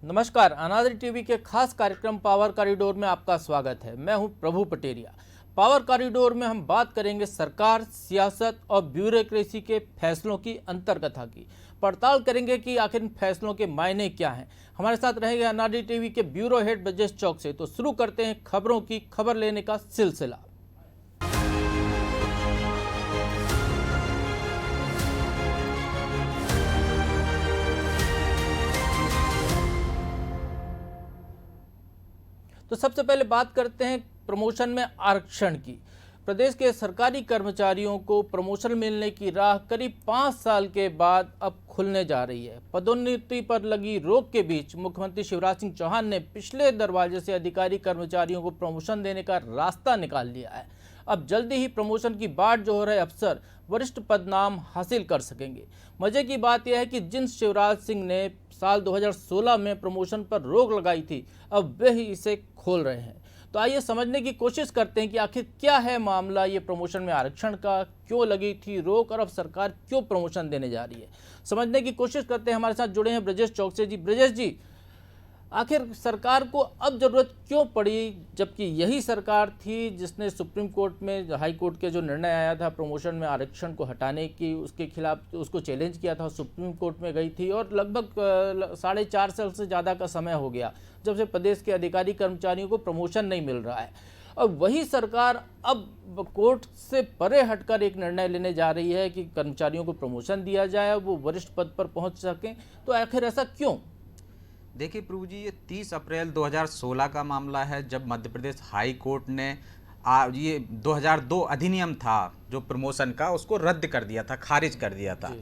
नमस्कार, अनादि टीवी के खास कार्यक्रम पावर कॉरिडोर में आपका स्वागत है। मैं हूं प्रभु पटेरिया। पावर कॉरिडोर में हम बात करेंगे सरकार, सियासत और ब्यूरोक्रेसी के फैसलों की अंतर्कथा की। पड़ताल करेंगे कि आखिर इन फैसलों के मायने क्या हैं। हमारे साथ रहेंगे अनादि टीवी के ब्यूरो हेड ब्रजेश चौक से। तो शुरू करते हैं खबरों की खबर लेने का सिलसिला। तो सबसे पहले बात करते हैं प्रमोशन में आरक्षण की। प्रदेश के सरकारी कर्मचारियों को प्रमोशन मिलने की राह करीब 5 साल के बाद अब खुलने जा रही है। पदोन्नति पर लगी रोक के बीच मुख्यमंत्री शिवराज सिंह चौहान ने पिछले दरवाजे से अधिकारी कर्मचारियों को प्रमोशन देने का रास्ता निकाल लिया है। अब जल्दी ही प्रमोशन की बाट जो हो रहे अफसर वरिष्ठ पदनाम हासिल कर सकेंगे। मजे की बात यह है कि जिन शिवराज सिंह ने साल 2016 में प्रमोशन पर रोक लगाई थी, अब वे ही इसे खोल रहे हैं। तो आइए समझने की कोशिश करते हैं कि आखिर क्या है मामला ये प्रमोशन में आरक्षण का, क्यों लगी थी रोक और अब सरकार क्यों प्रमोशन देने जा रही है। समझने की कोशिश करते हैं। हमारे साथ जुड़े हैं ब्रजेश चौक से। जी ब्रजेश जी, आखिर सरकार को अब जरूरत क्यों पड़ी, जबकि यही सरकार थी जिसने सुप्रीम कोर्ट में, हाई कोर्ट के जो निर्णय आया था प्रमोशन में आरक्षण को हटाने की, उसके खिलाफ उसको चैलेंज किया था, सुप्रीम कोर्ट में गई थी और लगभग 4.5 साल से ज़्यादा का समय हो गया जब से प्रदेश के अधिकारी कर्मचारियों को प्रमोशन नहीं मिल रहा है। और वही सरकार अब कोर्ट से परे हटकर एक निर्णय लेने जा रही है कि कर्मचारियों को प्रमोशन दिया जाए, वो वरिष्ठ पद पर पहुँच सकें। तो आखिर ऐसा क्यों? देखिए प्रभु जी, ये 30 अप्रैल 2016 का मामला है जब मध्य प्रदेश हाई कोर्ट ने ये 2002 अधिनियम था जो प्रमोशन का, उसको रद्द कर दिया था, खारिज कर दिया था।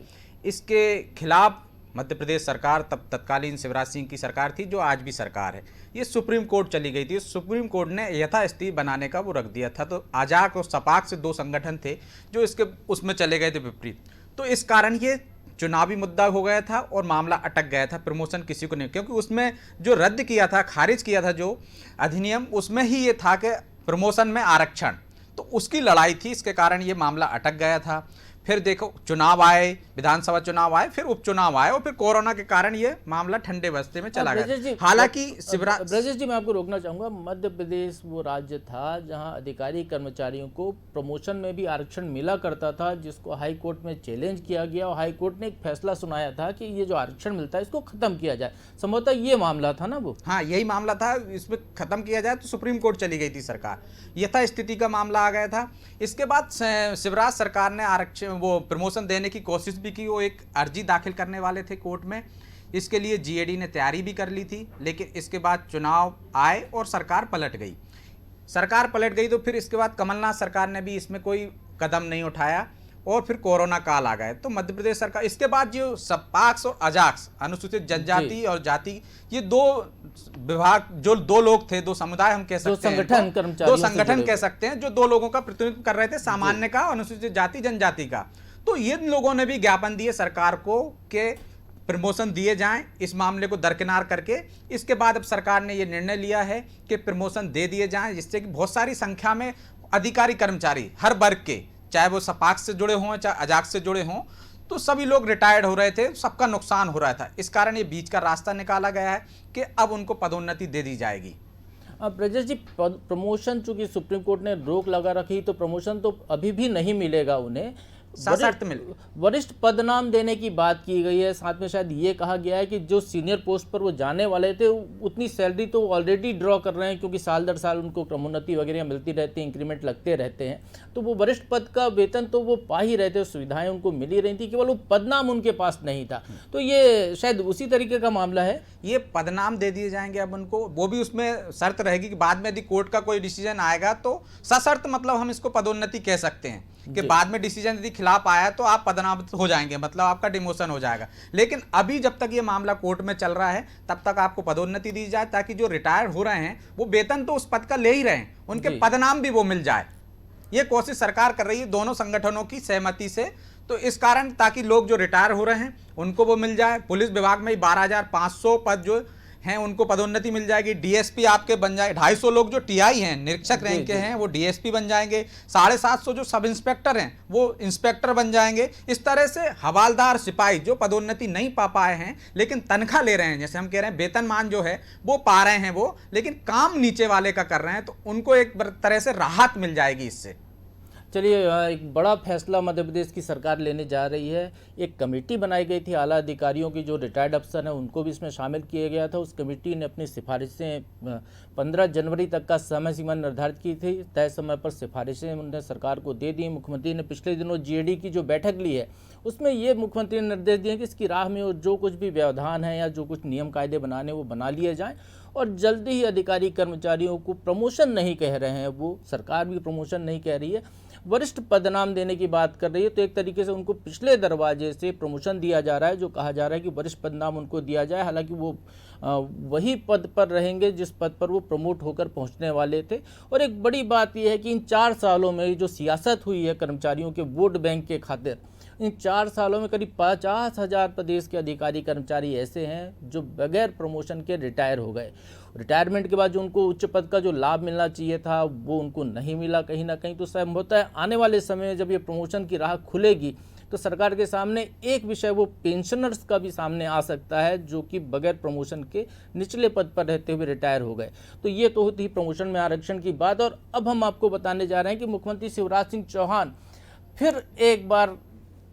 इसके खिलाफ मध्य प्रदेश सरकार, तब तत्कालीन शिवराज सिंह की सरकार थी, जो आज भी सरकार है, ये सुप्रीम कोर्ट चली गई थी। सुप्रीम कोर्ट ने यथास्थिति बनाने का वो रख दिया था। तो आजाक और सपाक से 2 संगठन थे जो इसके उसमें चले गए थे विपरीत। तो इस कारण ये चुनावी मुद्दा हो गया था और मामला अटक गया था। प्रमोशन किसी को नहीं, क्योंकि उसमें जो रद्द किया था, खारिज किया था जो अधिनियम, उसमें ही ये था कि प्रमोशन में आरक्षण, तो उसकी लड़ाई थी। इसके कारण ये मामला अटक गया था। फिर देखो, चुनाव आए, विधानसभा चुनाव आए, फिर उपचुनाव आए और फिर कोरोना के कारण ये मामला ठंडे बस्ते में चला गया। हालांकि ब्रजेश जी, मैं आपको रोकना चाहूंगा। मध्य प्रदेश वो राज्य था जहां अधिकारी कर्मचारियों को प्रमोशन में भी आरक्षण मिला करता था, जिसको हाई कोर्ट में चैलेंज किया गया और हाई कोर्ट ने एक फैसला सुनाया था कि ये जो आरक्षण मिलता है इसको खत्म किया जाए। संभवतः ये मामला था ना वो? हाँ, यही मामला था। इसमें खत्म किया जाए तो सुप्रीम कोर्ट चली गई थी सरकार, यथास्थिति का मामला आ गया था। इसके बाद शिवराज सरकार ने आरक्षण, वो प्रमोशन देने की कोशिश भी की। वो एक अर्जी दाखिल करने वाले थे कोर्ट में, इसके लिए जीएडी ने तैयारी भी कर ली थी। लेकिन इसके बाद चुनाव आए और सरकार पलट गई। तो फिर इसके बाद कमलनाथ सरकार ने भी इसमें कोई कदम नहीं उठाया और फिर कोरोना काल आ गए। तो मध्य प्रदेश सरकार, इसके बाद जो सपाक्स और अजाक्स, अनुसूचित जनजाति और जाति, ये 2 विभाग, जो 2 लोग थे, 2 समुदाय हम कह सकते हैं, 2 संगठन कह सकते हैं, जो 2 लोगों का प्रतिनिधित्व कर रहे थे, सामान्य का, अनुसूचित जाति जनजाति का। तो ये लोगों ने भी ज्ञापन दिए सरकार को कि प्रमोशन दिए जाएं, इस मामले को दरकिनार करके। इसके बाद अब सरकार ने ये निर्णय लिया है कि प्रमोशन दे दिए जाएं, जिससे कि बहुत सारी संख्या में अधिकारी कर्मचारी हर वर्ग के, चाहे वो सपाक से जुड़े हों चाहे अजाक से जुड़े हों, तो सभी लोग रिटायर्ड हो रहे थे, सबका नुकसान हो रहा था। इस कारण ये बीच का रास्ता निकाला गया है कि अब उनको पदोन्नति दे दी जाएगी। अब ब्रजेश जी, प्रमोशन चूंकि सुप्रीम कोर्ट ने रोक लगा रखी, तो प्रमोशन तो अभी भी नहीं मिलेगा उन्हें, वरिष्ठ पदनाम देने की बात की गई है। साथ में शायद ये कहा गया है कि जो सीनियर पोस्ट पर वो जाने वाले थे उतनी सैलरी तो ऑलरेडी ड्रॉ कर रहे हैं, क्योंकि साल दर साल उनको क्रमोन्नति वगैरह मिलती रहती है, इंक्रीमेंट लगते रहते हैं। तो वो वरिष्ठ पद का वेतन तो वो पा ही रहे थे, सुविधाएं उनको मिली रही थी, केवल वो पदनाम उनके पास नहीं था। तो ये शायद उसी तरीके का मामला है। ये पदनाम दे दिए जाएंगे अब उनको, वो भी उसमें शर्त रहेगी कि बाद में यदि कोर्ट का कोई डिसीजन आएगा तो सशर्त, मतलब हम इसको पदोन्नति कह सकते हैं कि बाद में डिसीजन यदि खिलाफ आया तो आप पदनाम हो जाएंगे, मतलब आपका डिमोशन हो जाएगा। लेकिन अभी जब तक ये मामला कोर्ट में चल रहा है तब तक आपको पदोन्नति दी जाए, ताकि जो रिटायर हो रहे हैं वो वेतन तो उस पद का ले ही रहे हैं, उनके पदनाम भी वो मिल जाए। ये कोशिश सरकार कर रही है दोनों संगठनों की सहमति से। तो इस कारण, ताकि लोग जो रिटायर हो रहे हैं उनको वो मिल जाए। पुलिस विभाग में 12,500 पद जो हैं उनको पदोन्नति मिल जाएगी, डीएसपी आपके बन जाए, 250 लोग जो टीआई हैं निरीक्षक रैंक के हैं वो डीएसपी बन जाएंगे, 750 जो सब इंस्पेक्टर हैं वो इंस्पेक्टर बन जाएंगे। इस तरह से हवालदार सिपाही जो पदोन्नति नहीं पा पाए हैं लेकिन तनख्वाह ले रहे हैं, जैसे हम कह रहे हैं वेतनमान जो है वो पा रहे हैं वो, लेकिन काम नीचे वाले का कर रहे हैं, तो उनको एक तरह से राहत मिल जाएगी इससे। चलिए, एक बड़ा फैसला मध्य प्रदेश की सरकार लेने जा रही है। एक कमेटी बनाई गई थी आला अधिकारियों की, जो रिटायर्ड अफसर हैं उनको भी इसमें शामिल किया गया था। उस कमेटी ने अपनी सिफारिशें 15 जनवरी तक का समय सीमा निर्धारित की थी। तय समय पर सिफारिशें उन्होंने सरकार को दे दी। मुख्यमंत्री ने पिछले दिनों जीएडी की जो बैठक ली है उसमें ये मुख्यमंत्री ने निर्देश दिए कि इसकी राह में जो कुछ भी व्यवधान है या जो कुछ नियम कायदे बनाने वो बना लिए जाएँ, और जल्दी ही अधिकारी कर्मचारियों को प्रमोशन नहीं कह रहे हैं, वो सरकार भी प्रमोशन नहीं कह रही है, वरिष्ठ पदनाम देने की बात कर रही है। तो एक तरीके से उनको पिछले दरवाजे से प्रमोशन दिया जा रहा है, जो कहा जा रहा है कि वरिष्ठ पदनाम उनको दिया जाए। हालांकि वो वही पद पर रहेंगे जिस पद पर वो प्रमोट होकर पहुंचने वाले थे। और एक बड़ी बात यह है कि इन 4 सालों में जो सियासत हुई है कर्मचारियों के वोट बैंक के खातिर, इन 4 सालों में करीब 50,000 प्रदेश के अधिकारी कर्मचारी ऐसे हैं जो बगैर प्रमोशन के रिटायर हो गए। रिटायरमेंट के बाद जो उनको उच्च पद का जो लाभ मिलना चाहिए था वो उनको नहीं मिला कहीं ना कहीं। तो संभवतः आने वाले समय में जब ये प्रमोशन की राह खुलेगी तो सरकार के सामने एक विषय वो पेंशनर्स का भी सामने आ सकता है, जो कि बगैर प्रमोशन के निचले पद पर रहते हुए रिटायर हो गए। तो ये तो होती प्रमोशन में आरक्षण की बात। और अब हम आपको बताने जा रहे हैं कि मुख्यमंत्री शिवराज सिंह चौहान फिर एक बार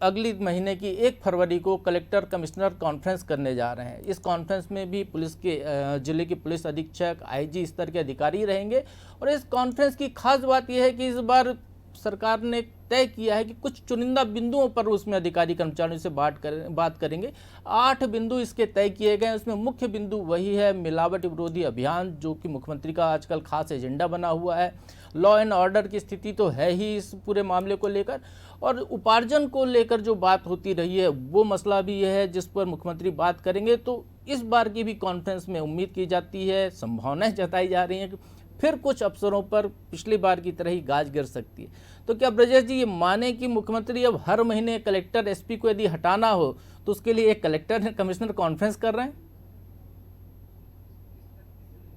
अगली महीने की 1 फरवरी को कलेक्टर कमिश्नर कॉन्फ्रेंस करने जा रहे हैं। इस कॉन्फ्रेंस में भी पुलिस के जिले के पुलिस अधीक्षक, आईजी स्तर के अधिकारी रहेंगे। और इस कॉन्फ्रेंस की खास बात यह है कि इस बार सरकार ने तय किया है कि कुछ चुनिंदा बिंदुओं पर उसमें अधिकारी कर्मचारियों से बात करेंगे। 8 बिंदु इसके तय किए गए हैं। उसमें मुख्य बिंदु वही है मिलावट विरोधी अभियान, जो कि मुख्यमंत्री का आजकल खास एजेंडा बना हुआ है। लॉ एंड ऑर्डर की स्थिति तो है ही इस पूरे मामले को लेकर, और उपार्जन को लेकर जो बात होती रही है वो मसला भी यह है जिस पर मुख्यमंत्री बात करेंगे। तो इस बार की भी कॉन्फ्रेंस में उम्मीद की जाती है, संभावनाएं जताई जा रही हैं कि फिर कुछ अफसरों पर पिछली बार की तरह ही गाज गिर सकती है। तो क्या ब्रजेश जी ये माने कि मुख्यमंत्री अब हर महीने कलेक्टर एसपी को यदि हटाना हो तो उसके लिए एक कलेक्टर कमिश्नर कॉन्फ्रेंस कर रहे हैं?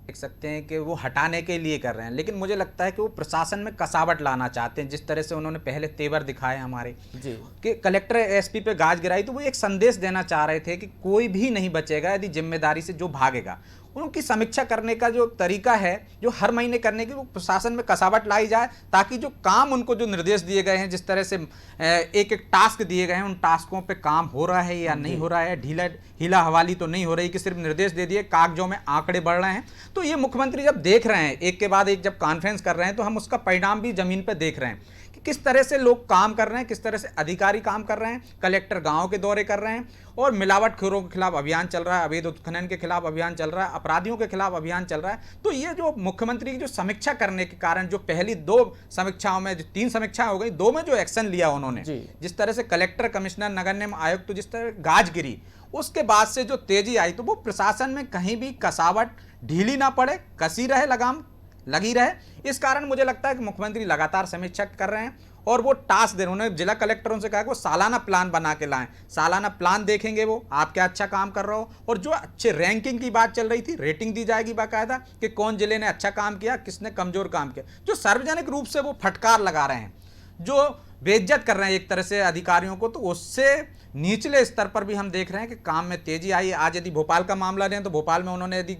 देख सकते हैं कि वो हटाने के लिए कर रहे हैं, लेकिन मुझे लगता है कि वो प्रशासन में कसावट लाना चाहते हैं। जिस तरह से उन्होंने पहले तेवर दिखाए हमारे जी कि कलेक्टर एसपी पे गाज गिराई, तो वो एक संदेश देना चाह रहे थे कि कोई भी नहीं बचेगा यदि जिम्मेदारी से जो भागेगा। उनकी समीक्षा करने का जो तरीका है जो हर महीने करने की, वो प्रशासन में कसावट लाई जाए, ताकि जो काम उनको जो निर्देश दिए गए हैं, जिस तरह से एक एक टास्क दिए गए हैं, उन टास्कों पे काम हो रहा है या नहीं हो रहा है, हीला हवाली तो नहीं हो रही कि सिर्फ निर्देश दे दिए, कागजों में आंकड़े बढ़ रहे हैं। तो ये मुख्यमंत्री जब देख रहे हैं एक के बाद एक जब कॉन्फ्रेंस कर रहे हैं, तो हम उसका परिणाम भी जमीन पर देख रहे हैं कि किस तरह से लोग काम कर रहे हैं, किस तरह से अधिकारी काम कर रहे हैं। कलेक्टर गांव के दौरे कर रहे हैं और मिलावटखोरों के खिलाफ अभियान चल रहा है, अवैध उत्खनन के खिलाफ अभियान चल रहा है, अपराधियों के खिलाफ अभियान चल रहा है। तो ये जो मुख्यमंत्री की जो समीक्षा करने के कारण जो पहली 2 समीक्षाओं में, जो 3 समीक्षा हो गई, 2 में जो एक्शन लिया उन्होंने, जिस तरह से कलेक्टर, कमिश्नर, नगर निगम आयुक्त तो जिस तरह गाज गिरी, उसके बाद से जो तेजी आई, तो वो प्रशासन में कहीं भी कसावट ढीली ना पड़े, कसी रहे, लगाम लगी रहे। इस कारण मुझे लगता है कि मुख्यमंत्री लगातार समीक्षा कर रहे हैं और वो टास्क दे रहे हैं। उन्होंने जिला कलेक्टरों से कहा कि वो सालाना प्लान बना के लाएं, सालाना प्लान देखेंगे वो, आप क्या अच्छा काम कर रहे हो। और जो अच्छे रैंकिंग की बात चल रही थी, रेटिंग दी जाएगी बाकायदा कि कौन जिले ने अच्छा काम किया, किसने कमजोर काम किया। जो सार्वजनिक रूप से वो फटकार लगा रहे हैं, जो बेइज्जत कर रहे हैं एक तरह से अधिकारियों को, तो उससे निचले स्तर पर भी हम देख रहे हैं कि काम में तेजी आई। आज यदि भोपाल का मामला लें तो भोपाल में उन्होंने यदि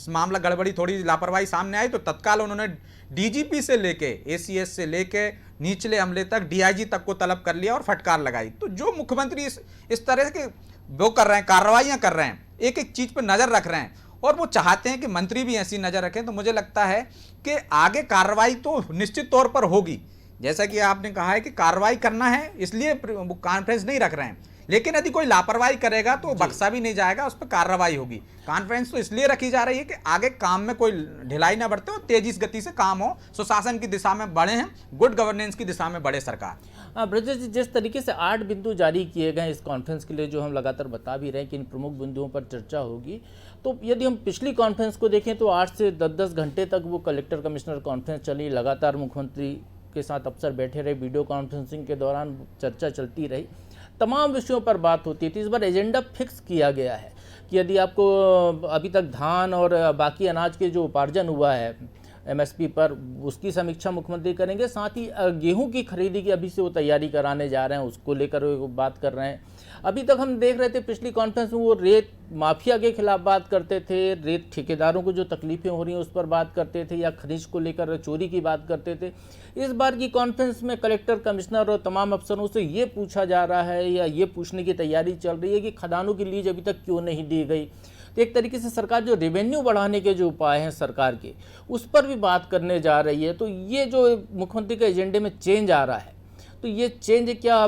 मामला गड़बड़ी, थोड़ी लापरवाही सामने आई, तो तत्काल उन्होंने डीजीपी से लेके एसीएस से लेके निचले अमले तक, डीआईजी तक को तलब कर लिया और फटकार लगाई। तो जो मुख्यमंत्री इस तरह के वो कर रहे हैं, कार्रवाइयाँ कर रहे हैं, एक एक चीज़ पर नज़र रख रहे हैं और वो चाहते हैं कि मंत्री भी ऐसी नज़र रखें, तो मुझे लगता है कि आगे कार्रवाई तो निश्चित तौर पर होगी। जैसा कि आपने कहा है कि कार्रवाई करना है, इसलिए वो कॉन्फ्रेंस नहीं रख रहे हैं, लेकिन यदि कोई लापरवाही करेगा तो बख्शा भी नहीं जाएगा, उस पर कार्रवाई होगी। कॉन्फ्रेंस तो इसलिए रखी जा रही है कि आगे काम में कोई ढिलाई ना बढ़ते और तेजी गति से काम हो, सुशासन की दिशा में बढ़े हैं, गुड गवर्नेंस की दिशा में बढ़े सरकार। ब्रजेश जी, जिस तरीके से 8 बिंदु जारी किए गए इस कॉन्फ्रेंस के लिए, जो हम लगातार बता भी रहे हैं कि इन प्रमुख बिंदुओं पर चर्चा होगी, तो यदि हम पिछली कॉन्फ्रेंस को देखें तो 8 से 10 घंटे तक वो कलेक्टर कमिश्नर कॉन्फ्रेंस चली। लगातार मुख्यमंत्री के साथ अफसर बैठे रहे, वीडियो कॉन्फ्रेंसिंग के दौरान चर्चा चलती रही। तमाम विषयों पर बात होती थी। इस बार एजेंडा फिक्स किया गया है कि यदि आपको अभी तक धान और बाकी अनाज के जो उपार्जन हुआ है एमएसपी पर, उसकी समीक्षा मुख्यमंत्री करेंगे। साथ ही गेहूं की खरीदी की अभी से वो तैयारी कराने जा रहे हैं, उसको लेकर वो बात कर रहे हैं। अभी तक हम देख रहे थे पिछली कॉन्फ्रेंस में वो रेत माफिया के खिलाफ बात करते थे, रेत ठेकेदारों को जो तकलीफें हो रही हैं उस पर बात करते थे, या खनिज को लेकर चोरी की बात करते थे। इस बार की कॉन्फ्रेंस में कलेक्टर, कमिश्नर और तमाम अफसरों से ये पूछा जा रहा है या ये पूछने की तैयारी चल रही है कि खदानों की लीज अभी तक क्यों नहीं दी गई। तो एक तरीके से सरकार जो रेवेन्यू बढ़ाने के जो उपाय हैं सरकार के, उस पर भी बात करने जा रही है। तो ये जो मुख्यमंत्री के एजेंडे में चेंज आ रहा है, तो ये चेंज क्या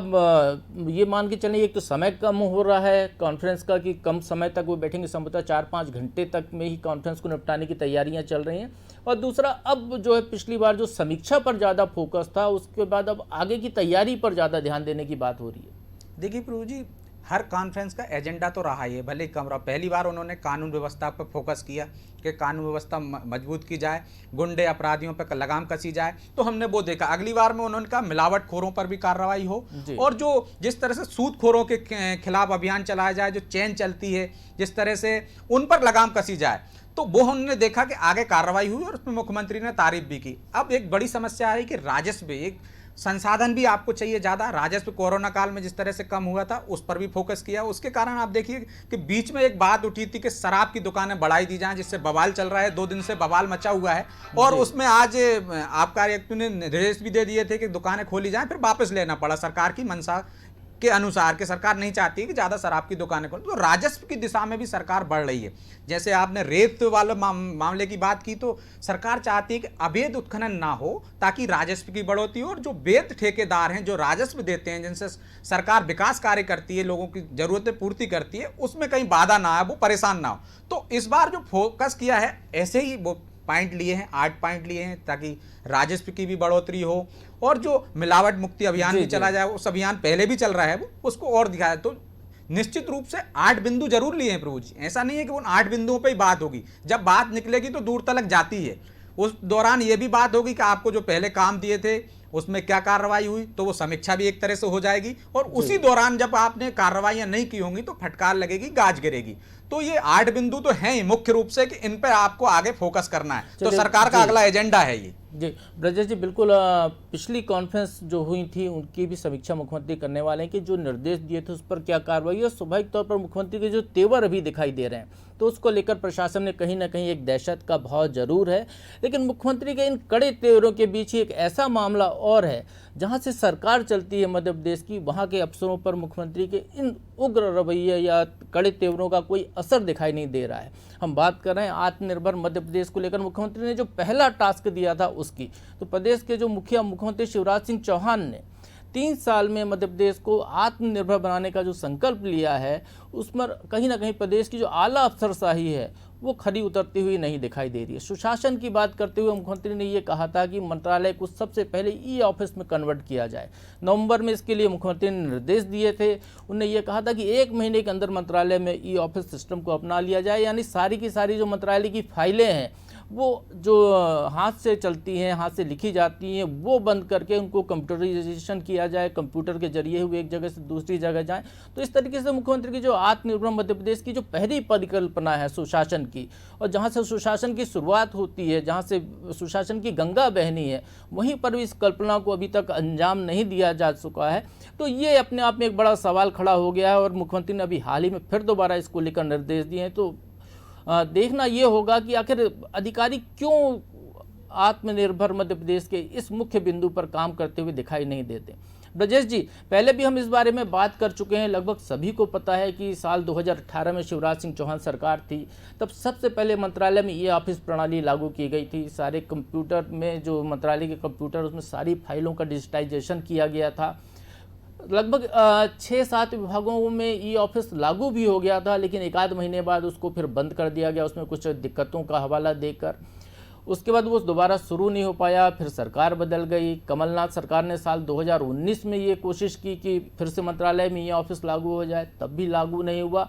ये मान के चलें, एक तो समय कम हो रहा है कॉन्फ्रेंस का कि कम समय तक वो बैठेंगे, संभवतः 4-5 घंटे तक में ही कॉन्फ्रेंस को निपटाने की तैयारियां चल रही हैं। और दूसरा, अब जो है पिछली बार जो समीक्षा पर ज़्यादा फोकस था, उसके बाद अब आगे की तैयारी पर ज़्यादा ध्यान देने की बात हो रही है। देखिए प्रभु जी, हर कॉन्फ्रेंस का एजेंडा तो रहा ही है, भले ही कम रहा। पहली बार उन्होंने कानून व्यवस्था पर फोकस किया कि कानून व्यवस्था मजबूत की जाए, गुंडे अपराधियों पर लगाम कसी जाए, तो हमने वो देखा। अगली बार में उन्होंने कहा मिलावटखोरों पर भी कार्रवाई हो, और जो जिस तरह से सूदखोरों के खिलाफ अभियान चलाया जाए, जो चेन चलती है जिस तरह से, उन पर लगाम कसी जाए, तो वो हमने देखा कि आगे कार्रवाई हुई और उसमें मुख्यमंत्री ने तारीफ भी की। अब एक बड़ी समस्या है कि राजस्व, एक संसाधन भी आपको चाहिए ज़्यादा। राजस्व कोरोना काल में जिस तरह से कम हुआ था, उस पर भी फोकस किया। उसके कारण आप देखिए कि बीच में एक बात उठी थी कि शराब की दुकानें बढ़ाई दी जाएं, जिससे बवाल चल रहा है, 2 दिन से बवाल मचा हुआ है। और उसमें आज आबकारी आयुक्त ने निर्देश भी दे दिए थे कि दुकानें खोली जाएं, फिर वापस लेना पड़ा सरकार की मंशा के अनुसार, कि सरकार नहीं चाहती है कि ज़्यादा शराब की दुकानें खोलें। तो राजस्व की दिशा में भी सरकार बढ़ रही है। जैसे आपने रेत वाले मामले की बात की, तो सरकार चाहती है कि अवैध उत्खनन ना हो, ताकि राजस्व की बढ़ोतरी हो, और जो वैध ठेकेदार हैं जो राजस्व देते हैं, जिनसे सरकार विकास कार्य करती है, लोगों की जरूरतें पूर्ति करती है, उसमें कहीं बाधा ना आए, वो परेशान ना हो। तो इस बार जो फोकस किया है, ऐसे ही वो पॉइंट लिए हैं, 8 पॉइंट लिए हैं, ताकि राजस्व की भी बढ़ोतरी हो, और जो मिलावट मुक्ति अभियान भी चला जाए, उस अभियान पहले भी चल रहा है, वो उसको और दिखाया। तो निश्चित रूप से 8 बिंदु जरूर लिए हैं प्रभु जी। ऐसा नहीं है कि उन 8 बिंदुओं पे ही बात होगी, जब बात निकलेगी तो दूर तक जाती है। उस दौरान ये भी बात होगी कि आपको जो पहले काम दिए थे उसमें क्या कार्रवाई हुई, तो वो समीक्षा भी एक तरह से हो जाएगी। और उसी दौरान जब आपने कार्रवाइयां नहीं की होंगी तो फटकार लगेगी, गाज गिरेगी। तो ये 8 बिंदु तो हैं ही मुख्य रूप से कि इन पर आपको आगे फोकस करना है। तो सरकार का अगला एजेंडा है ये। जी ब्रजेश जी, बिल्कुल। पिछली कॉन्फ्रेंस जो हुई थी उनकी भी समीक्षा मुख्यमंत्री करने वाले हैं कि जो निर्देश दिए थे उस पर क्या कार्रवाई है। स्वाभाविक तौर पर मुख्यमंत्री के जो तेवर अभी दिखाई दे रहे हैं, तो उसको लेकर प्रशासन में कहीं ना कहीं एक दहशत का भाव जरूर है। लेकिन मुख्यमंत्री के इन कड़े तेवरों के बीच ही एक ऐसा मामला और है जहां से सरकार चलती है मध्य प्रदेश की, वहां के अफसरों पर मुख्यमंत्री के इन उग्र रवैये या कड़े तेवरों का कोई असर दिखाई नहीं दे रहा है। हम बात कर रहे हैं आत्मनिर्भर मध्य प्रदेश को लेकर मुख्यमंत्री ने जो पहला टास्क दिया था उसकी। तो प्रदेश के जो मुख्यमंत्री शिवराज सिंह चौहान ने 3 साल में मध्य प्रदेश को आत्मनिर्भर बनाने का जो संकल्प लिया है, उसमें कहीं ना कहीं प्रदेश की जो आला अफसरशाही है वो खरी उतरती हुई नहीं दिखाई दे रही है। सुशासन की बात करते हुए मुख्यमंत्री ने ये कहा था कि मंत्रालय को सबसे पहले ई ऑफिस में कन्वर्ट किया जाए। नवंबर में इसके लिए मुख्यमंत्री ने निर्देश दिए थे। उन्होंने ये कहा था कि 1 महीने के अंदर मंत्रालय में ई ऑफिस सिस्टम को अपना लिया जाए, यानी सारी की सारी जो मंत्रालय की फाइलें हैं वो जो हाथ से चलती हैं, हाथ से लिखी जाती हैं, वो बंद करके उनको कंप्यूटराइजेशन किया जाए, कंप्यूटर के जरिए हुए एक जगह से दूसरी जगह जाएं। तो इस तरीके से मुख्यमंत्री की जो आत्मनिर्भर मध्य प्रदेश की जो पहली परिकल्पना है सुशासन की, और जहां से सुशासन की शुरुआत होती है, जहां से सुशासन की गंगा बहनी है, वहीं पर भी इस कल्पना को अभी तक अंजाम नहीं दिया जा चुका है। तो ये अपने आप में एक बड़ा सवाल खड़ा हो गया है, और मुख्यमंत्री ने अभी हाल ही में फिर दोबारा इसको लेकर निर्देश दिए हैं। तो देखना ये होगा कि आखिर अधिकारी क्यों आत्मनिर्भर मध्य प्रदेश के इस मुख्य बिंदु पर काम करते हुए दिखाई नहीं देते। ब्रजेश जी, पहले भी हम इस बारे में बात कर चुके हैं। लगभग सभी को पता है कि साल 2018 में शिवराज सिंह चौहान सरकार थी, तब सबसे पहले मंत्रालय में ये ऑफिस प्रणाली लागू की गई थी। सारे कंप्यूटर में, जो मंत्रालय के कंप्यूटर, उसमें सारी फाइलों का डिजिटाइजेशन किया गया था। लगभग 6-7 विभागों में ई ऑफिस लागू भी हो गया था, लेकिन 1 आध महीने बाद उसको फिर बंद कर दिया गया, उसमें कुछ दिक्कतों का हवाला देकर। उसके बाद वो दोबारा शुरू नहीं हो पाया, फिर सरकार बदल गई। कमलनाथ सरकार ने साल 2019 में ये कोशिश की कि फिर से मंत्रालय में ये ऑफिस लागू हो जाए, तब भी लागू नहीं हुआ।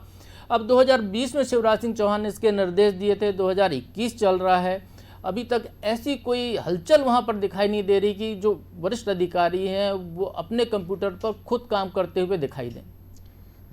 अब 2020 में शिवराज सिंह चौहान ने इसके निर्देश दिए थे, 2021 चल रहा है, अभी तक ऐसी कोई हलचल वहाँ पर दिखाई नहीं दे रही कि जो वरिष्ठ अधिकारी हैं वो अपने कंप्यूटर पर खुद काम करते हुए दिखाई दें।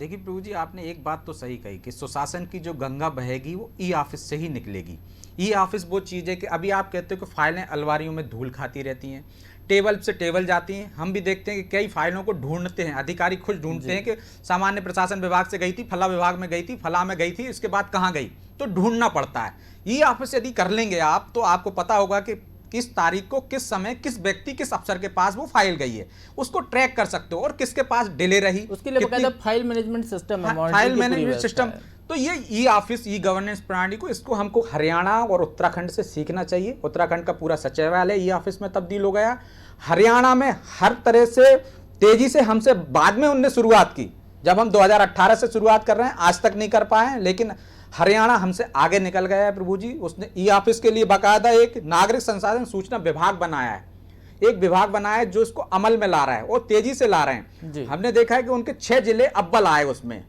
देखिए प्रभु जी, आपने एक बात तो सही कही कि सुशासन की जो गंगा बहेगी वो ई ऑफिस से ही निकलेगी। ई ऑफिस वो चीज़ है कि अभी आप कहते हो कि फाइलें अलमारियों में धूल खाती रहती हैं, टेबल से टेबल जाती हैं। हम भी देखते हैं कि कई फाइलों को ढूंढते हैं, अधिकारी खुद ढूंढते हैं कि सामान्य प्रशासन विभाग से गई थी, फला विभाग में गई थी, फला में गई थी, इसके बाद कहाँ गई, तो ढूंढना पड़ता है। ई ऑफिस यदि कर लेंगे आप तो आपको पता होगा कि किस तारीख को, किस समय, किस व्यक्ति, किस अफसर के पास वो फाइल गई है, उसको ट्रैक कर सकते हो और किसके पास डिले रही। उसके लिए बकायदा फाइल मैनेजमेंट सिस्टम है, फाइल मैनेजमेंट सिस्टम। तो ये ई ऑफिस, ई गवर्नेंस प्रणाली को, इसको हमको हरियाणा और उत्तराखंड से सीखना चाहिए। उत्तराखंड का पूरा सचिवालय ई ऑफिस में तब्दील हो गया। हरियाणा में हर तरह से तेजी से, हमसे बाद में उनने शुरुआत की, जब हम 2018 से शुरुआत कर रहे हैं, आज तक नहीं कर पाए, लेकिन हरियाणा हमसे आगे निकल गया है प्रभु जी। उसने ई ऑफिस के लिए बाकायदा एक नागरिक संसाधन सूचना विभाग बनाया है, एक विभाग बनाया है जो इसको अमल में ला रहा है और तेजी से ला रहे हैं। हमने देखा है कि उनके 6 जिले अव्वल आए उसमें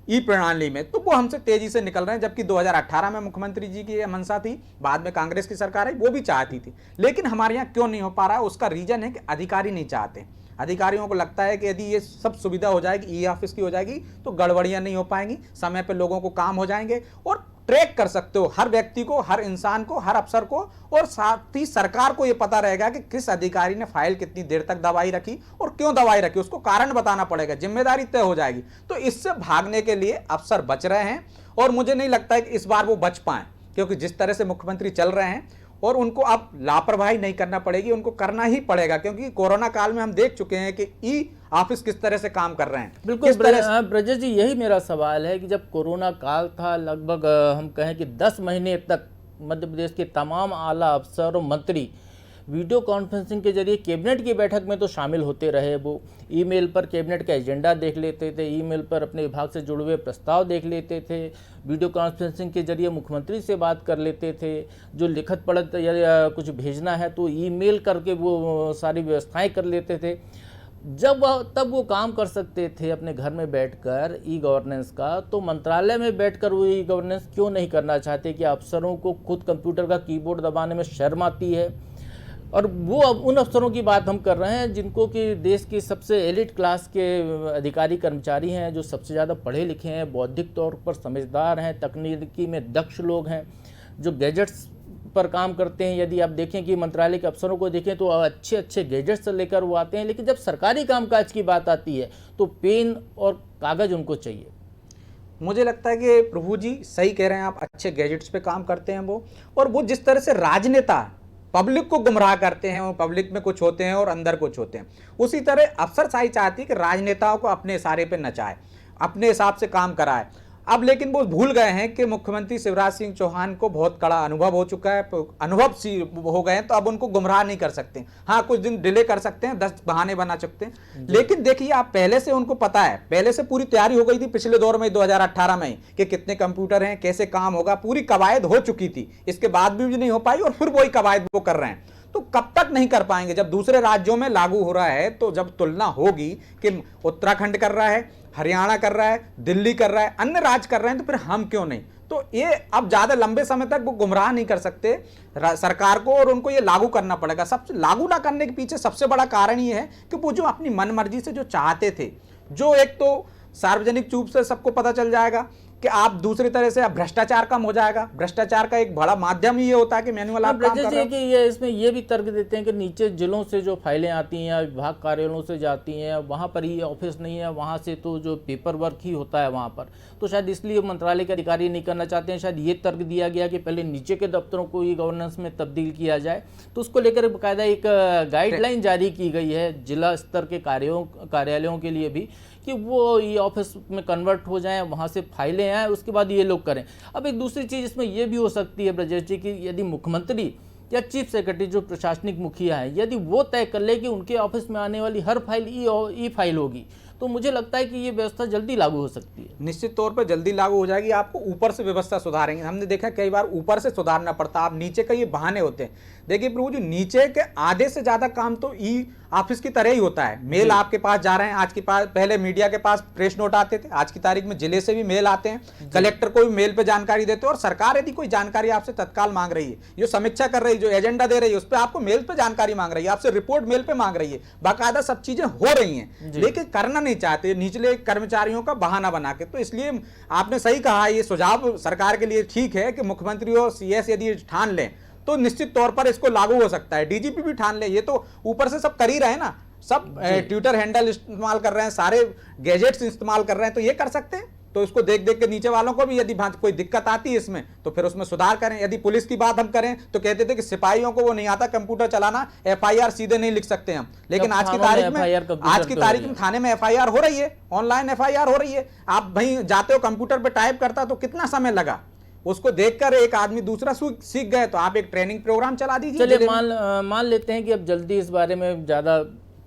ई प्रणाली में, तो वो हमसे तेजी से निकल रहे हैं। जबकि 2018 में मुख्यमंत्री जी की ये मंशा थी, बाद में कांग्रेस की सरकार आई, वो भी चाहती थी, लेकिन हमारे यहाँ क्यों नहीं हो पा रहा है? उसका रीजन है कि अधिकारी नहीं चाहते। अधिकारियों को लगता है कि यदि ये सब सुविधा हो जाएगी, ई ऑफिस की हो जाएगी, तो गड़बड़ियां नहीं हो पाएंगी, समय पे लोगों को काम हो जाएंगे और ट्रैक कर सकते हो हर व्यक्ति को, हर इंसान को, हर अफसर को, और साथ ही सरकार को ये पता रहेगा कि किस अधिकारी ने फाइल कितनी देर तक दबाई रखी और क्यों दबाई रखी, उसको कारण बताना पड़ेगा, जिम्मेदारी तय हो जाएगी। तो इससे भागने के लिए अफसर बच रहे हैं और मुझे नहीं लगता है कि इस बार वो बच पाए, क्योंकि जिस तरह से मुख्यमंत्री चल रहे हैं, और उनको अब लापरवाही नहीं करना पड़ेगी, उनको करना ही पड़ेगा, क्योंकि कोरोना काल में हम देख चुके हैं कि ई ऑफिस किस तरह से काम कर रहे हैं। बिल्कुल ब्रजेश जी, यही मेरा सवाल है कि जब कोरोना काल था, लगभग हम कहें कि 10 महीने तक मध्य प्रदेश के तमाम आला अफसर और मंत्री वीडियो कॉन्फ्रेंसिंग के जरिए कैबिनेट की बैठक में तो शामिल होते रहे। वो ईमेल पर कैबिनेट का एजेंडा देख लेते थे, ईमेल पर अपने विभाग से जुड़े हुए प्रस्ताव देख लेते थे, वीडियो कॉन्फ्रेंसिंग के जरिए मुख्यमंत्री से बात कर लेते थे, जो लिखत पढ़त या कुछ भेजना है तो ईमेल करके वो सारी व्यवस्थाएं कर लेते थे। तब वो काम कर सकते थे अपने घर में बैठकर ई गवर्नेंस का, तो मंत्रालय में बैठकर वो ई गवर्नेंस क्यों नहीं करना चाहते? कि अफसरों को खुद कंप्यूटर का कीबोर्ड दबाने में शर्म आती है। और वो अब उन अफसरों की बात हम कर रहे हैं जिनको कि देश की सबसे एलिट क्लास के अधिकारी कर्मचारी हैं, जो सबसे ज़्यादा पढ़े लिखे हैं, बौद्धिक तौर पर समझदार हैं, तकनीकी में दक्ष लोग हैं, जो गैजेट्स पर काम करते हैं। यदि आप देखें कि मंत्रालय के अफसरों को देखें तो अच्छे अच्छे गैजेट्स लेकर वो आते हैं, लेकिन जब सरकारी कामकाज की बात आती है तो पेन और कागज़ उनको चाहिए। मुझे लगता है कि प्रभु जी सही कह रहे हैं आप, अच्छे गैजेट्स पे काम करते हैं वो, और वो जिस तरह से राजनेता पब्लिक को गुमराह करते हैं, वो पब्लिक में कुछ होते हैं और अंदर कुछ होते हैं, उसी तरह अफसरशाही चाहती है कि राजनेताओं को अपने इशारे पे नचाए, अपने हिसाब से काम कराए। अब लेकिन वो भूल गए हैं कि मुख्यमंत्री शिवराज सिंह चौहान को बहुत कड़ा अनुभव हो चुका है, अनुभव हो गए हैं, तो अब उनको गुमराह नहीं कर सकते। हाँ, कुछ दिन डिले कर सकते हैं, 10 बहाने बना सकते हैं, लेकिन देखिए आप पहले से उनको पता है, पहले से पूरी तैयारी हो गई थी पिछले दौर में 2018 में कि कितने कंप्यूटर हैं, कैसे काम होगा, पूरी कवायद हो चुकी थी। इसके बाद भी नहीं हो पाई और फिर वही कवायद वो कर रहे हैं। तो कब तक नहीं कर पाएंगे? जब दूसरे राज्यों में लागू हो रहा है, तो जब तुलना होगी कि उत्तराखंड कर रहा है, हरियाणा कर रहा है, दिल्ली कर रहा है, अन्य राज्य कर रहे हैं, तो फिर हम क्यों नहीं? तो ये अब ज्यादा लंबे समय तक वो गुमराह नहीं कर सकते सरकार को, और उनको ये लागू करना पड़ेगा। सबसे लागू ना करने के पीछे सबसे बड़ा कारण ये है कि वो जो अपनी मनमर्जी से जो चाहते थे, जो एक तो सार्वजनिक रूप से सबको पता चल जाएगा कि आप दूसरी तरह से भ्रष्टाचार कम हो जाएगा। भ्रष्टाचार का एक बड़ा माध्यम ही ये होता है कि मैनुअल आप काम कर रहे हैं। कि ये इसमें ये भी तर्क देते हैं कि नीचे जिलों से जो फाइलें आती हैं या विभाग कार्यालयों से जाती हैं, वहाँ पर ही ऑफिस नहीं है, वहाँ से तो जो पेपर वर्क ही होता है वहाँ पर, तो शायद इसलिए मंत्रालय के अधिकारी नहीं करना चाहते हैं। शायद ये तर्क दिया गया कि पहले नीचे के दफ्तरों को ई गवर्नेंस में तब्दील किया जाए, तो उसको लेकर बाकायदा एक गाइडलाइन जारी की गई है जिला स्तर के कार्यालयों के लिए भी, कि वो ये ऑफिस में कन्वर्ट हो जाएं, वहाँ से फाइलें आएँ, उसके बाद ये लोग करें। अब एक दूसरी चीज़ इसमें ये भी हो सकती है ब्रजेश जी कि यदि मुख्यमंत्री या चीफ सेक्रेटरी जो प्रशासनिक मुखिया है, यदि वो तय कर ले कि उनके ऑफिस में आने वाली हर फाइल ई फाइल होगी, तो मुझे लगता है कि ये व्यवस्था जल्दी लागू हो सकती है। निश्चित तौर पर जल्दी लागू हो जाएगी। आपको ऊपर से व्यवस्था सुधारेंगे, हमने देखा कई बार ऊपर से सुधारना पड़ता, आप नीचे का ये बहाने होते हैं। देखिए प्रभु जी, नीचे के आधे से ज्यादा काम तो ई ऑफिस की तरह ही होता है। मेल आपके पास जा रहे हैं, आज के पास पहले मीडिया के पास प्रेस नोट आते थे, आज की तारीख में जिले से भी मेल आते हैं, कलेक्टर को भी मेल पे जानकारी देते हैं, और सरकार यदि कोई जानकारी आपसे तत्काल मांग रही है, जो समीक्षा कर रही है, जो एजेंडा दे रही है, उस पर आपको मेल पे जानकारी मांग रही है, आपसे रिपोर्ट मेल पे मांग रही है, बाकायदा सब चीजें हो रही हैं, लेकिन करना नहीं चाहते निचले कर्मचारियों का बहाना बना के। तो इसलिए आपने सही कहा, ये सुझाव सरकार के लिए ठीक है कि मुख्यमंत्री और सीएस यदि ठान लें तो निश्चित तौर पर इसको लागू हो सकता है, डीजीपी भी ठान ले। ये तो ऊपर से सब कर ही रहे हैं ना, सब ट्विटर हैंडल इस्तेमाल कर रहे हैं, सारे गैजेट्स इस्तेमाल कर रहे हैं, तो ये कर सकते हैं। तो इसको देख देख के नीचे वालों को भी यदि कोई दिक्कत आती है इसमें तो फिर उसमें सुधार करें। यदि पुलिस की बात हम करें तो कहते थे कि सिपाहियों को वो नहीं आता कंप्यूटर चलाना, एफआईआर सीधे नहीं लिख सकते हम, लेकिन आज की तारीख में थाने में एफआईआर हो रही है, ऑनलाइन एफआईआर हो रही है। आप भाई जाते हो कंप्यूटर पे टाइप करता तो कितना समय लगा, उसको देखकर एक आदमी दूसरा सीख गए, तो आप एक ट्रेनिंग प्रोग्राम चला दीजिए। चलिए मान लेते हैं कि अब जल्दी इस बारे में ज़्यादा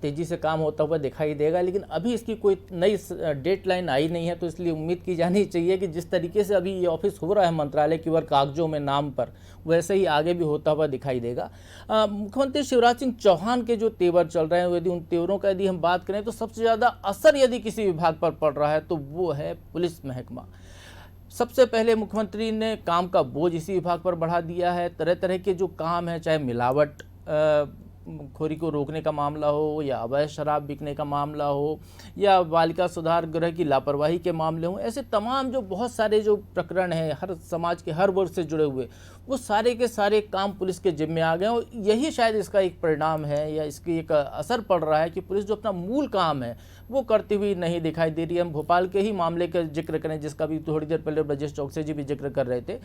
तेजी से काम होता हुआ दिखाई देगा, लेकिन अभी इसकी कोई नई डेडलाइन आई नहीं है, तो इसलिए उम्मीद की जानी चाहिए कि जिस तरीके से अभी ये ऑफिस हो रहा है मंत्रालय की वर्ग कागजों में नाम पर, वैसे ही आगे भी होता हुआ दिखाई देगा। मुख्यमंत्री शिवराज सिंह चौहान के जो तेवर चल रहे हैं, यदि उन तेवरों का यदि हम बात करें तो सबसे ज़्यादा असर यदि किसी विभाग पर पड़ रहा है तो वो है पुलिस महकमा। सबसे पहले मुख्यमंत्री ने काम का बोझ इसी विभाग पर बढ़ा दिया है। तरह तरह के जो काम है, चाहे मिलावट खोरी को रोकने का मामला हो, या अवैध शराब बिकने का मामला हो, या बालिका सुधार गृह की लापरवाही के मामले हों, ऐसे तमाम जो बहुत सारे जो प्रकरण हैं हर समाज के हर वर्ग से जुड़े हुए, वो सारे के सारे काम पुलिस के जिम्मे आ गए। और यही शायद इसका एक परिणाम है या इसकी एक असर पड़ रहा है कि पुलिस जो अपना मूल काम है वो करती हुई नहीं दिखाई दे रही है। हम भोपाल के ही मामले का जिक्र करें, जिसका भी थोड़ी देर पहले ब्रजेश चौकसी जी भी जिक्र कर रहे थे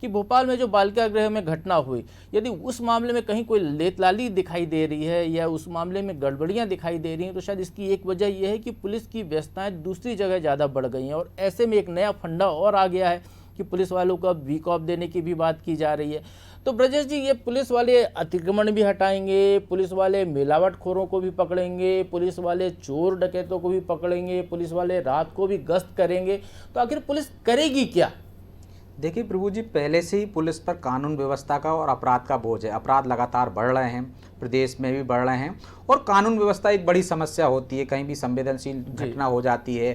कि भोपाल में जो बालिका गृह में घटना हुई, यदि उस मामले में कहीं कोई लेतलाली दिखाई दे रही है या उस मामले में गड़बड़ियां दिखाई दे रही हैं, तो शायद इसकी एक वजह यह है कि पुलिस की व्यस्तताएं दूसरी जगह ज़्यादा बढ़ गई हैं। और ऐसे में एक नया फंडा और आ गया है कि पुलिस वालों को अब वीक ऑफ देने की भी बात की जा रही है। तो ब्रजेश जी, ये पुलिस वाले अतिक्रमण भी हटाएंगे, पुलिस वाले मिलावटखोरों को भी पकड़ेंगे, पुलिस वाले चोर डकैतों को भी पकड़ेंगे, पुलिस वाले रात को भी गश्त करेंगे, तो आखिर पुलिस करेगी क्या? देखिए प्रभु जी, पहले से ही पुलिस पर कानून व्यवस्था का और अपराध का बोझ है। अपराध लगातार बढ़ रहे हैं, प्रदेश में भी बढ़ रहे हैं, और कानून व्यवस्था एक बड़ी समस्या होती है। कहीं भी संवेदनशील घटना हो जाती है,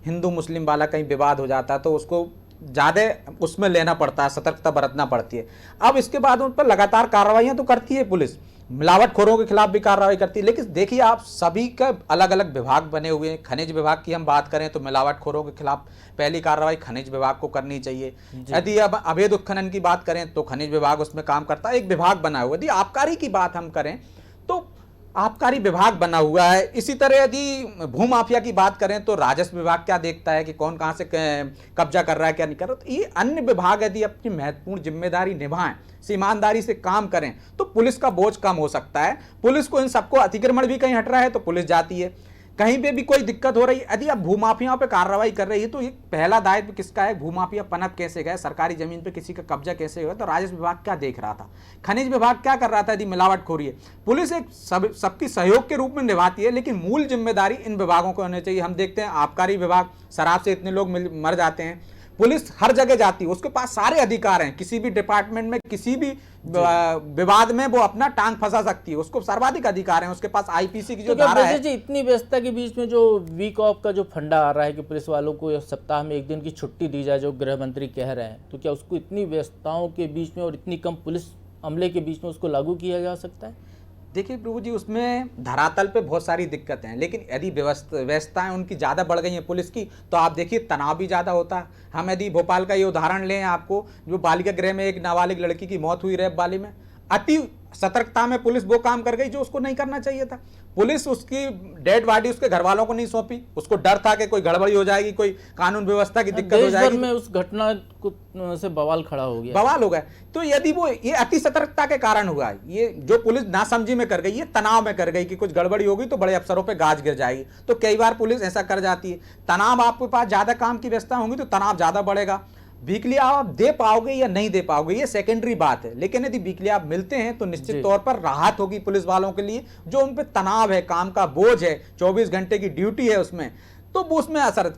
हिंदू मुस्लिम वाला कहीं विवाद हो जाता है तो उसको ज़्यादा उसमें लेना पड़ता है, सतर्कता बरतना पड़ती है। अब इसके बाद उन पर लगातार कार्रवाइयाँ तो करती है पुलिस, मिलावटखोरों के खिलाफ भी कार्रवाई करती है। लेकिन देखिए, आप सभी का अलग अलग विभाग बने हुए हैं। खनिज विभाग की हम बात करें तो मिलावटखोरों के खिलाफ पहली कार्रवाई खनिज विभाग को करनी चाहिए। यदि अब अवैध उत्खनन की बात करें तो खनिज विभाग उसमें काम करता है, एक विभाग बना हुआ है। यदि आबकारी की बात हम करें तो आबकारी विभाग बना हुआ है। इसी तरह यदि भूमाफिया की बात करें तो राजस्व विभाग क्या देखता है कि कौन कहां से कब्जा कर रहा है, क्या नहीं कर रहा। तो ये अन्य विभाग यदि अपनी महत्वपूर्ण जिम्मेदारी निभाएं, ईमानदारी से काम करें, तो पुलिस का बोझ कम हो सकता है। पुलिस को इन सबको, अतिक्रमण भी कहीं हट रहा है तो पुलिस जाती है, कहीं पे भी कोई दिक्कत हो रही है, यदि आप भूमाफियाओं पे कार्रवाई कर रही है तो ये पहला दायित्व किसका है? भूमाफिया पनप कैसे गए, सरकारी जमीन पे किसी का कब्जा कैसे हुआ, तो राजस्व विभाग क्या देख रहा था, खनिज विभाग क्या कर रहा था? यदि मिलावटखोरी है, पुलिस एक सबकी सहयोग के रूप में निभाती है, लेकिन मूल जिम्मेदारी इन विभागों को होनी चाहिए। हम देखते हैं आबकारी विभाग, शराब से इतने लोग मर जाते हैं, पुलिस हर जगह जाती है, उसके पास सारे अधिकार हैं, किसी भी डिपार्टमेंट में किसी भी विवाद में वो अपना टांग फंसा सकती है, उसको सर्वाधिक अधिकार हैं, उसके पास आईपीसी की जो धारा है। इतनी व्यस्तता के बीच में जो वीक ऑफ का जो फंडा आ रहा है कि पुलिस वालों को सप्ताह में एक दिन की छुट्टी दी जाए, जो गृह मंत्री कह रहे हैं, तो क्या उसको इतनी व्यस्तताओं के बीच में और इतनी कम पुलिस अमले के बीच में उसको लागू किया जा सकता है? देखिए प्रभु जी, उसमें धरातल पे बहुत सारी दिक्कतें हैं, लेकिन यदि व्यवस्थाएं उनकी ज़्यादा बढ़ गई हैं पुलिस की, तो आप देखिए तनाव भी ज़्यादा होता है। हम यदि भोपाल का ये उदाहरण लें, आपको जो बालिका गृह में एक नाबालिग लड़की की मौत हुई रेप वाली में, अति सतर्कता में पुलिस वो काम कर गई जो उसको नहीं करना चाहिए था। पुलिस उसकी डेड बॉडी उसके घर वालों को नहीं सौंपी, उसको डर था कि कोई गड़बड़ी हो जाएगी, कोई कानून व्यवस्था की दिक्कत हो जाएगी। देश भर में उस घटना से बवाल खड़ा हो गया, बवाल हो गया। तो यदि वो ये अति सतर्कता के कारण हुआ, ये जो पुलिस नासमझी में कर गई, ये तनाव में कर गई कि कुछ गड़बड़ी होगी तो बड़े अफसरों पे गाज गिर जाएगी, तो कई बार पुलिस ऐसा कर जाती है। तनाव, आपके पास ज्यादा काम की व्यवस्था होंगी तो तनाव ज्यादा बढ़ेगा। वीकली आप दे पाओगे या नहीं दे पाओगे ये सेकेंडरी बात है, लेकिन यदि वीकली आप मिलते हैं तो निश्चित तौर पर राहत होगी पुलिस वालों के लिए। जो उन पे तनाव है, काम का बोझ है, 24 घंटे की ड्यूटी है उसमें, तो वो उसमें असर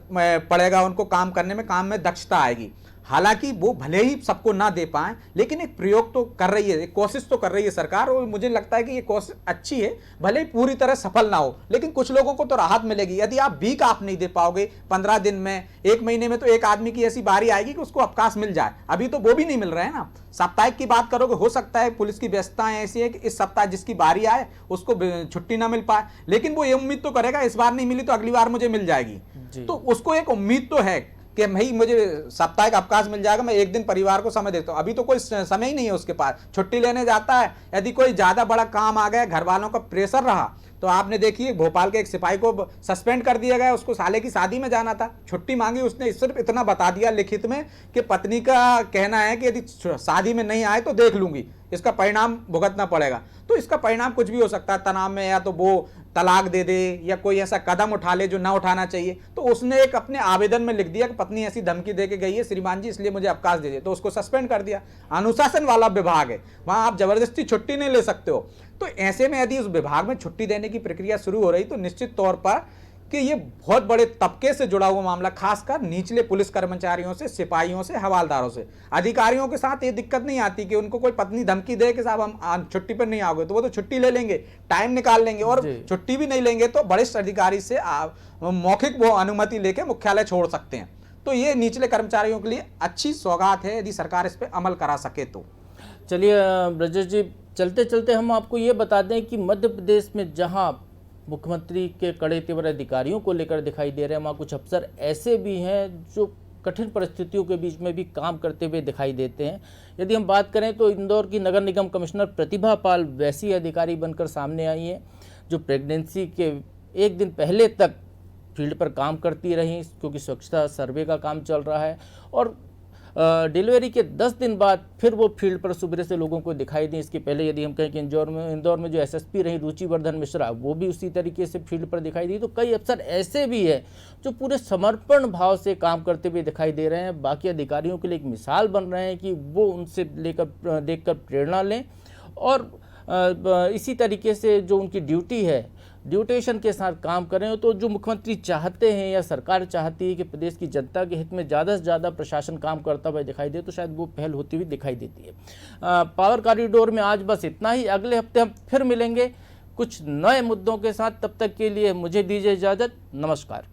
पड़ेगा, उनको काम करने में, काम में दक्षता आएगी। हालांकि वो भले ही सबको ना दे पाए, लेकिन एक प्रयोग तो कर रही है, एक कोशिश तो कर रही है सरकार, और मुझे लगता है कि ये कोशिश अच्छी है। भले ही पूरी तरह सफल ना हो, लेकिन कुछ लोगों को तो राहत मिलेगी। यदि आप वीक ऑफ नहीं दे पाओगे 15 दिन में, 1 महीने में, तो एक आदमी की ऐसी बारी आएगी कि उसको अवकाश मिल जाए। अभी तो वो भी नहीं मिल रहा है ना। साप्ताहिक की बात करोगे, हो सकता है पुलिस की व्यस्तताएं ऐसी है कि इस सप्ताह जिसकी बारी आए उसको छुट्टी ना मिल पाए, लेकिन वो ये उम्मीद तो करेगा इस बार नहीं मिली तो अगली बार मुझे मिल जाएगी। तो उसको एक उम्मीद तो है कि भाई मुझे साप्ताहिक अवकाश मिल जाएगा, मैं एक दिन परिवार को समय देता हूं। अभी तो कोई समय ही नहीं है उसके पास, छुट्टी लेने जाता है। यदि कोई ज्यादा बड़ा काम आ गया, घर वालों का प्रेशर रहा, तो आपने देखिए भोपाल के एक सिपाही को सस्पेंड कर दिया गया, उसको साले की शादी में जाना था, छुट्टी मांगी, उसने सिर्फ इतना बता दिया लिखित में कि पत्नी का कहना है कि यदि शादी में नहीं आए तो देख लूंगी, इसका परिणाम भुगतना पड़ेगा। तो इसका परिणाम कुछ भी हो सकता है तनाव में, या तो वो तलाक दे दे या कोई ऐसा कदम उठा ले जो ना उठाना चाहिए। तो उसने एक अपने आवेदन में लिख दिया कि पत्नी ऐसी धमकी दे के गई है श्रीमान जी, इसलिए मुझे अवकाश दे दे, तो उसको सस्पेंड कर दिया। अनुशासन वाला विभाग है, वहां आप जबरदस्ती छुट्टी नहीं ले सकते हो। तो ऐसे में यदि उस विभाग में छुट्टी देने की प्रक्रिया शुरू हो रही, तो निश्चित तौर पर कि ये बहुत बड़े तबके से जुड़ा हुआ मामला, खासकर निचले पुलिस कर्मचारियों से, सिपाहियों से, हवालदारों से। अधिकारियों के साथ ये दिक्कत नहीं आती कि उनको कोई पत्नी धमकी दे कि साहब हम छुट्टी पर नहीं आओगे, तो वो तो छुट्टी ले लेंगे, टाइम निकाल लेंगे, और छुट्टी भी नहीं लेंगे तो वरिष्ठ अधिकारी से मौखिक वो अनुमति लेके मुख्यालय छोड़ सकते हैं। तो ये निचले कर्मचारियों के लिए अच्छी सौगात है यदि सरकार इस पर अमल करा सके तो। चलिए ब्रजेश जी, चलते चलते हम आपको ये बता दें कि मध्य प्रदेश में जहां मुख्यमंत्री के कड़े तेवर अधिकारियों को लेकर दिखाई दे रहे हैं, वहाँ कुछ अफसर ऐसे भी हैं जो कठिन परिस्थितियों के बीच में भी काम करते हुए दिखाई देते हैं। यदि हम बात करें तो इंदौर की नगर निगम कमिश्नर प्रतिभा पाल वैसी अधिकारी बनकर सामने आई हैं, जो प्रेगनेंसी के 1 दिन पहले तक फील्ड पर काम करती रहीं, क्योंकि स्वच्छता सर्वे का काम चल रहा है, और डिलीवरी के 10 दिन बाद फिर वो फील्ड पर सुबह से लोगों को दिखाई दी। इसके पहले यदि हम कहें कि इंदौर में जो एसएसपी रही रुचिवर्धन मिश्रा, वो भी उसी तरीके से फील्ड पर दिखाई दी। तो कई अफसर ऐसे भी हैं जो पूरे समर्पण भाव से काम करते हुए दिखाई दे रहे हैं, बाकी अधिकारियों के लिए एक मिसाल बन रहे हैं कि वो उनसे देखकर प्रेरणा लें, और इसी तरीके से जो उनकी ड्यूटी है, ड्यूटेशन के साथ काम करें। तो जो मुख्यमंत्री चाहते हैं या सरकार चाहती है कि प्रदेश की जनता के हित में ज़्यादा से ज़्यादा प्रशासन काम करता हुआ दिखाई दे, तो शायद वो पहल होती हुई दिखाई देती है। पावर कॉरिडोर में आज बस इतना ही। अगले हफ्ते हम फिर मिलेंगे कुछ नए मुद्दों के साथ। तब तक के लिए मुझे दीजिए इजाज़त। नमस्कार।